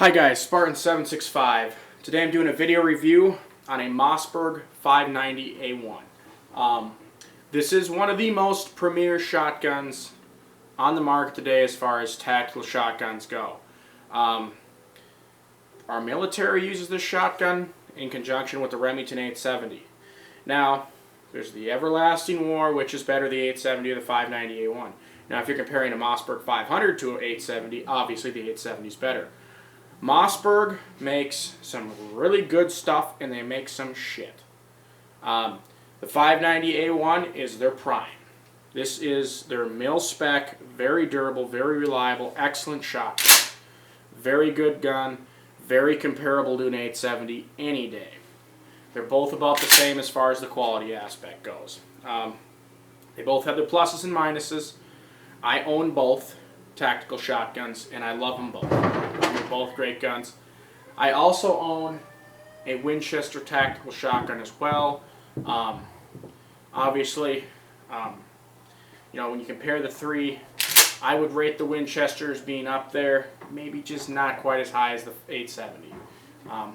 Hi guys, Spartan765. Today I'm doing a video review on a Mossberg 590A1. This is one of the most premier shotguns on the market today as far as tactical shotguns go. Our military uses this shotgun in conjunction with the Remington 870. Now, there's the everlasting war, which is better, the 870 or the 590A1. Now, if you're comparing a Mossberg 500 to an 870, obviously the 870 is better. Mossberg makes some really good stuff, and they make some shit. The 590A1 is their prime. This is their mil spec, very durable, very reliable, excellent shot. Very good gun, very comparable to an 870 any day. They're both about the same as far as the quality aspect goes. They both have their pluses and minuses. I own both tactical shotguns, and I love them both. They're both great guns. I also own a Winchester tactical shotgun as well. Obviously, when you compare the three, I would rate the Winchester as being up there, maybe just not quite as high as the 870. But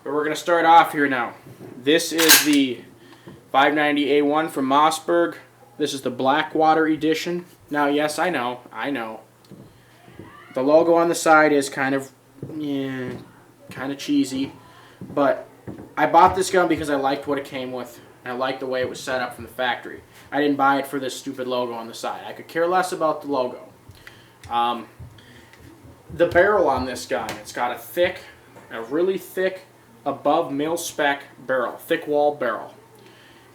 we're going to start off here now. This is the 590A1 from Mossberg. This is the Blackwater edition. Now, yes, I know. The logo on the side is kind of cheesy, but I bought this gun because I liked what it came with, and I liked the way it was set up from the factory. I didn't buy it for this stupid logo on the side. I could care less about the logo. The barrel on this gun, it's got a really thick, above mil spec barrel, thick wall barrel.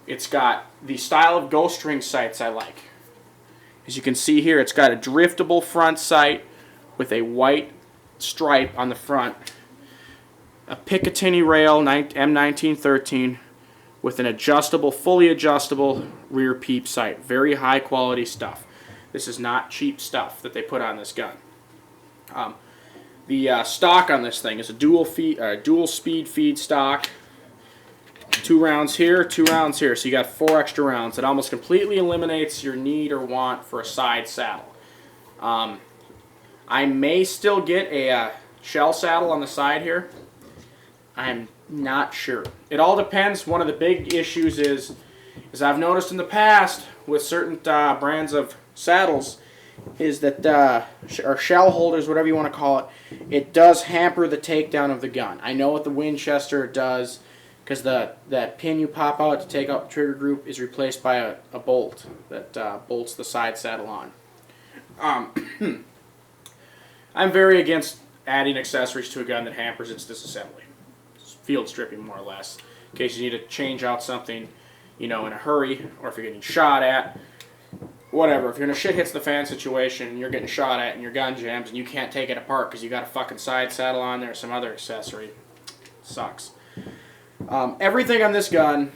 It's got the style of ghost ring sights I like. As you can see here, it's got a driftable front sight with a white stripe on the front, a Picatinny rail M1913 with an fully adjustable rear peep sight. Very high quality stuff. This is not cheap stuff that they put on this gun. The stock on this thing is a dual speed feed stock. 2 rounds here, 2 rounds here, so you got 4 extra rounds. It almost completely eliminates your need or want for a side saddle. I may still get a shell saddle on the side here. I'm not sure. It all depends. One of the big issues is I've noticed in the past with certain brands of saddles is that, or shell holders, whatever you want to call it, it does hamper the takedown of the gun. I know what the Winchester does, because that pin you pop out to take out the trigger group is replaced by a bolt that bolts the side saddle on. I'm very against adding accessories to a gun that hampers its disassembly. It's field stripping, more or less, in case you need to change out something, in a hurry, or if you're getting shot at, whatever. If you're in a shit hits the fan situation and you're getting shot at and your gun jams and you can't take it apart because you got a fucking side saddle on there or some other accessory, it sucks. Everything on this gun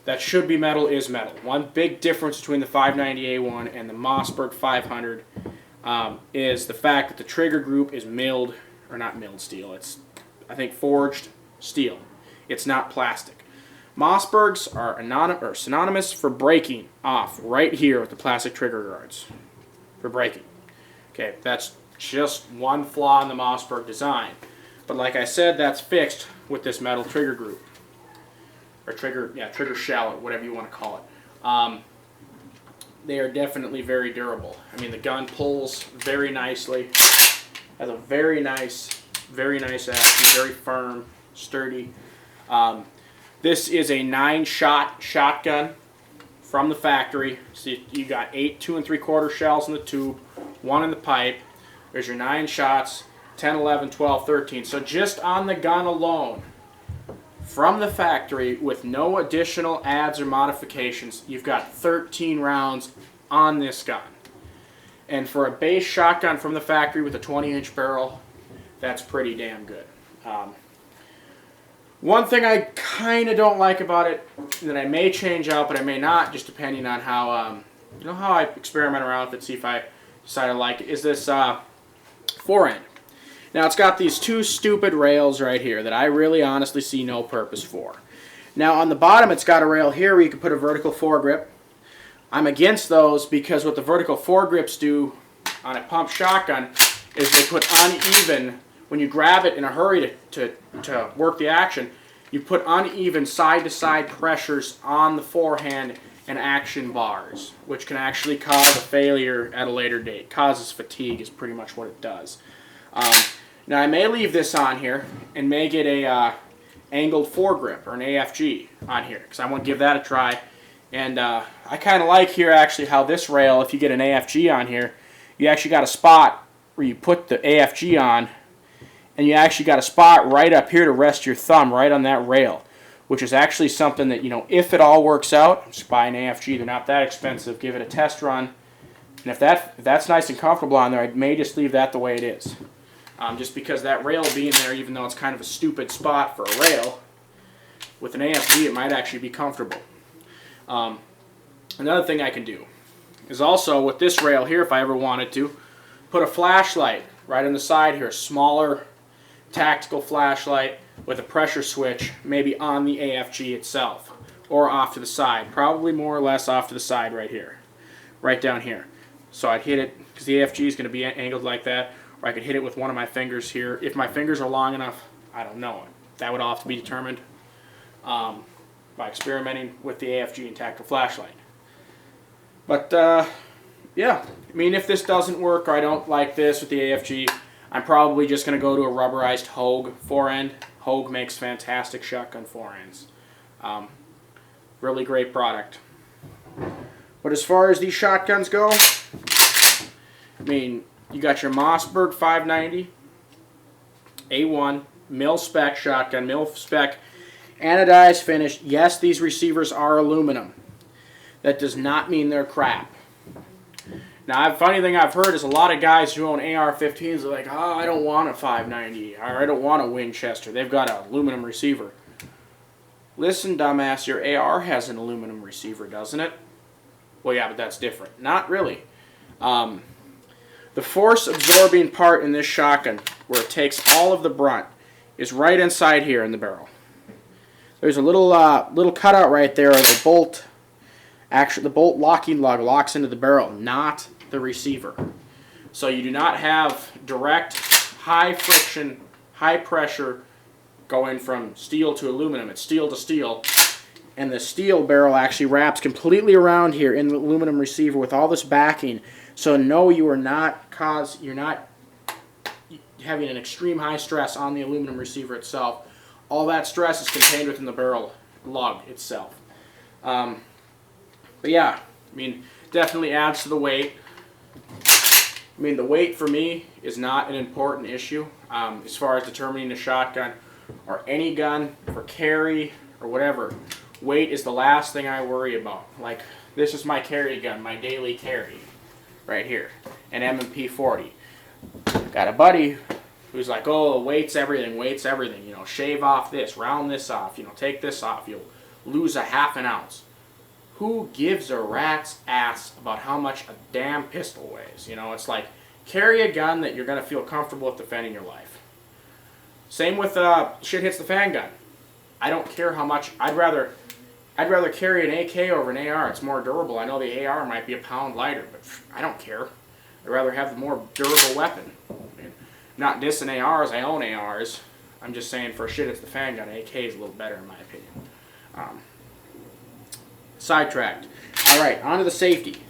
that should be metal is metal. One big difference between the 590A1 and the Mossberg 500 is the fact that the trigger group is milled, or not milled steel. It's, I think, forged steel. It's not plastic. Mossbergs are synonymous for breaking off right here with the plastic trigger guards. For breaking. Okay, that's just one flaw in the Mossberg design. But like I said, that's fixed with this metal trigger group. Or trigger shell, or whatever you want to call it. They are definitely very durable. I mean, the gun pulls very nicely. Has a very nice action, very firm, sturdy. This is a 9-shot shotgun from the factory. So you got 8 2 3/4 shells in the tube, 1 in the pipe. There's your 9 shots, 10, 11, 12, 13. So just on the gun alone, from the factory, with no additional adds or modifications, you've got 13 rounds on this gun. And for a base shotgun from the factory with a 20-inch barrel, that's pretty damn good. One thing I kind of don't like about it, that I may change out, but I may not, just depending on how, how I experiment around with it, see if I decide I like it, is this forend. Now, it's got these 2 stupid rails right here that I really honestly see no purpose for. Now, on the bottom, it's got a rail here where you can put a vertical foregrip. I'm against those because what the vertical foregrips do on a pump shotgun is they put uneven when you grab it in a hurry to work the action, you put uneven side-to-side pressures on the forehand and action bars, which can actually cause a failure at a later date. Causes fatigue is pretty much what it does. Now I may leave this on here and may get a angled foregrip or an AFG on here because I want to give that a try. And I kind of like here actually how this rail, if you get an AFG on here, you actually got a spot where you put the AFG on, and you actually got a spot right up here to rest your thumb right on that rail, which is actually something that, you know, if it all works out, just buy an AFG. They're not that expensive. Give it a test run. And if that's nice and comfortable on there, I may just leave that the way it is. Just because that rail being there, even though it's kind of a stupid spot for a rail, with an AFG it might actually be comfortable. Another thing I can do is also with this rail here, if I ever wanted to, put a flashlight right on the side here, a smaller tactical flashlight with a pressure switch, maybe on the AFG itself or off to the side, probably more or less off to the side right here, right down here. So I'd hit it because the AFG is going to be angled like that, or I could hit it with one of my fingers here. If my fingers are long enough, I don't know. That would all have to be determined by experimenting with the AFG and tactical flashlight. But yeah, I mean, if this doesn't work or I don't like this with the AFG, I'm probably just going to go to a rubberized Hogue forend. Hogue makes fantastic shotgun forends. Really great product. But as far as these shotguns go, I mean, you got your Mossberg 590, A1, mil-spec shotgun, mil-spec, anodized finish. Yes, these receivers are aluminum. That does not mean they're crap. Now, a funny thing I've heard is a lot of guys who own AR-15s are like, oh, I don't want a 590, or I don't want a Winchester. They've got an aluminum receiver. Listen, dumbass, your AR has an aluminum receiver, doesn't it? Well, yeah, but that's different. Not really. The force-absorbing part in this shotgun, where it takes all of the brunt, is right inside here in the barrel. There's a little cutout right there, or the bolt. Actually, the bolt locking lug locks into the barrel, not the receiver. So you do not have direct, high friction, high pressure going from steel to aluminum. It's steel to steel. And the steel barrel actually wraps completely around here in the aluminum receiver with all this backing. So no, you're not having an extreme high stress on the aluminum receiver itself. All that stress is contained within the barrel lug itself. But yeah, I mean, definitely adds to the weight. I mean, the weight for me is not an important issue as far as determining a shotgun or any gun for carry or whatever. Weight is the last thing I worry about. Like, this is my carry gun, my daily carry, right here, an M&P 40. Got a buddy who's like, oh, weight's everything, you know, shave off this, round this off, you know, take this off, you'll lose a half an ounce. Who gives a rat's ass about how much a damn pistol weighs? You know, it's like, carry a gun that you're going to feel comfortable with defending your life. Same with shit hits the fan gun. I don't care how much. I'd rather carry an AK over an AR. It's more durable. I know the AR might be a pound lighter, but I don't care. I'd rather have the more durable weapon. I mean, not dissing ARs. I own ARs. I'm just saying for shit hits the fan gun, AK is a little better in my opinion. Sidetracked. Alright, on to the safety.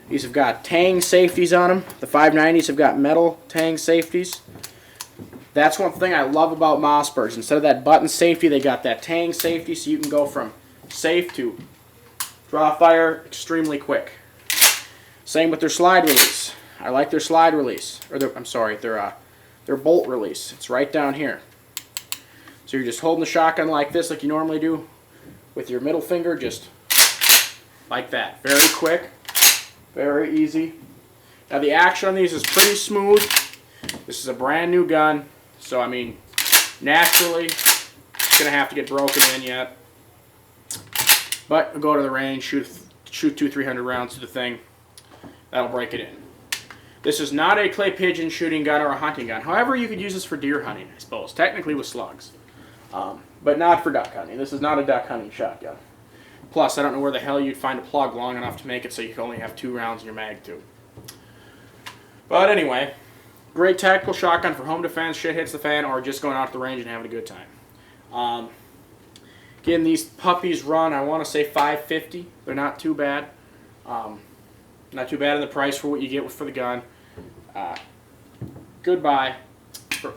These have got tang safeties on them. The 590s have got metal tang safeties. That's one thing I love about Mossbergs. Instead of that button safety, they got that tang safety, so you can go from safe to draw fire extremely quick. Same with their slide release. I like their slide release. Or their bolt release. It's right down here. So you're just holding the shotgun like this, like you normally do, with your middle finger, just like that. Very quick, very easy. Now the action on these is pretty smooth. This is a brand new gun, so I mean, naturally, it's gonna have to get broken in yet. But we'll go to the range, shoot 200-300 rounds to the thing. That'll break it in. This is not a clay pigeon shooting gun or a hunting gun. However, you could use this for deer hunting, I suppose. Technically with slugs. But not for duck hunting. This is not a duck hunting shotgun. Plus, I don't know where the hell you'd find a plug long enough to make it so you can only have 2 rounds in your mag tube. But anyway, Great tactical shotgun for home defense, shit hits the fan, or just going out to the range and having a good time. Getting these puppies run, I want to say $550. They're not too bad. Not too bad in the price for what you get for the gun. Good buy,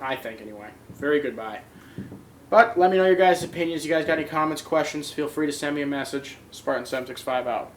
I think anyway. Very good buy. But let me know your guys' opinions. You guys got any comments, questions, feel free to send me a message. Spartan765 out.